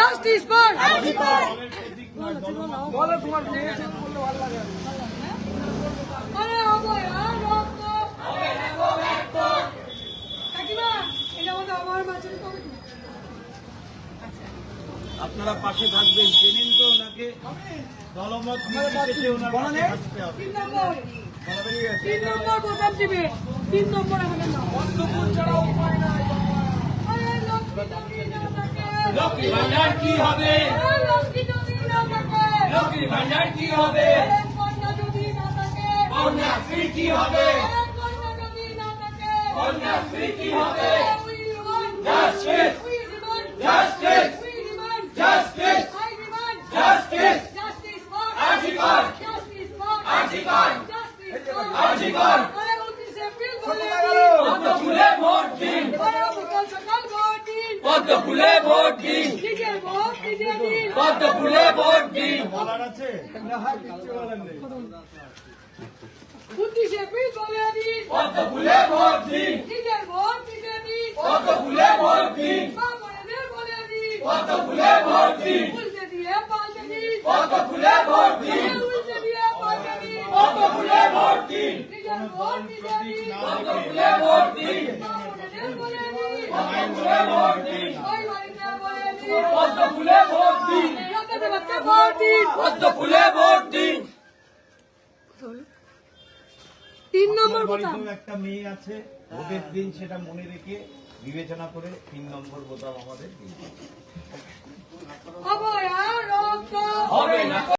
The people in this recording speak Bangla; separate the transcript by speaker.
Speaker 1: জাস্টিস ফর
Speaker 2: বলো তোমার মেয়ে বললে ভালো লাগে।
Speaker 1: আরে অভয় আর রক্ত কাকিমা এটা আমাদের আমার বাচ্চাদের কবে
Speaker 3: আপনারা পাশে থাকবেন, চেনেন তো ওনাকে, দলমত নির্বিশেষে ওনার পাশে থাকতে হবে।
Speaker 1: 3 নম্বর বোতাম টিপে 3 নম্বর আমাদের নাম
Speaker 2: বন্ধুপুর ছাড়া উপায় নাই।
Speaker 1: আরে লক্ষ্মী না থাকে
Speaker 4: লক্ষ্মী ভান্ডার কি হবে?
Speaker 1: লক্ষ্মী যদি না থাকে
Speaker 4: লক্ষ্মী ভান্ডার কি হবে?
Speaker 1: কন্যা যদি না থাকে
Speaker 4: কন্যাশ্রী কি হবে?
Speaker 1: কন্যা যদি না থাকে
Speaker 4: কন্যাশ্রী কি হবে?
Speaker 1: We demand
Speaker 4: Justice!
Speaker 1: We demand
Speaker 4: Justice!
Speaker 1: We demand
Speaker 4: Justice!
Speaker 1: I demand
Speaker 4: Justice!
Speaker 1: Justice for
Speaker 4: Arjikar!
Speaker 1: Justice for
Speaker 4: Arjikar!
Speaker 1: Justice for
Speaker 4: Arjikar!
Speaker 1: আরে 29 এপ্রিল বলে
Speaker 4: পদ্ম ফুলে ভোট দিন,
Speaker 1: আরে সকাল সকাল ভোট দিন
Speaker 4: পদ্ম ফুলে ভোট দিন,
Speaker 1: নিজের ভোট নিজে দিন
Speaker 4: পদ্ম ফুলে ভোট দিন।
Speaker 3: বলার আছে না? হয় কিছু বলার নেই।
Speaker 1: 29 এপ্রিল বলে দিন
Speaker 4: পদ্ম ফুলে ভোট দিন,
Speaker 1: নিজের ভোট নিজে দিন
Speaker 4: পদ্ম ফুলে ভোট দিন,
Speaker 1: মা বোনেদের বলে দিন
Speaker 4: পদ্ম ফুলে ভোট দিন,
Speaker 1: উল্টে দিয়ে পাল্টে দিন
Speaker 4: পদ্ম ফুলে ভোট দিন,
Speaker 1: উল্টে দিয়ে পাল্টে দিন
Speaker 4: পদ্ম ফুলে ভোট দিন,
Speaker 1: নিজের ভোট নিজে দিন
Speaker 4: পদ্ম ফুলে ভোট দিন,
Speaker 1: মা বোনেদের বলে দিন
Speaker 4: পদ্ম ফুলে ভোট দিন,
Speaker 1: ওই বাড়িতে বলে দিন
Speaker 4: পদ্ম ফুলে ভোট দিন,
Speaker 1: রাতে বাচ্চা ভোট দিন
Speaker 4: পদ্ম ফুলে ভোট দিন।
Speaker 1: 3 নম্বর
Speaker 3: আপনার
Speaker 1: বোতাম
Speaker 3: বাড়িতেও একটা মেয়ে আছে, ভোটের দিন সেটা মনে রেখে বিবেচনা করে 3 নম্বর বোতাম আমাদের দিন।
Speaker 1: অভয় আর রক্ত
Speaker 4: হবে না।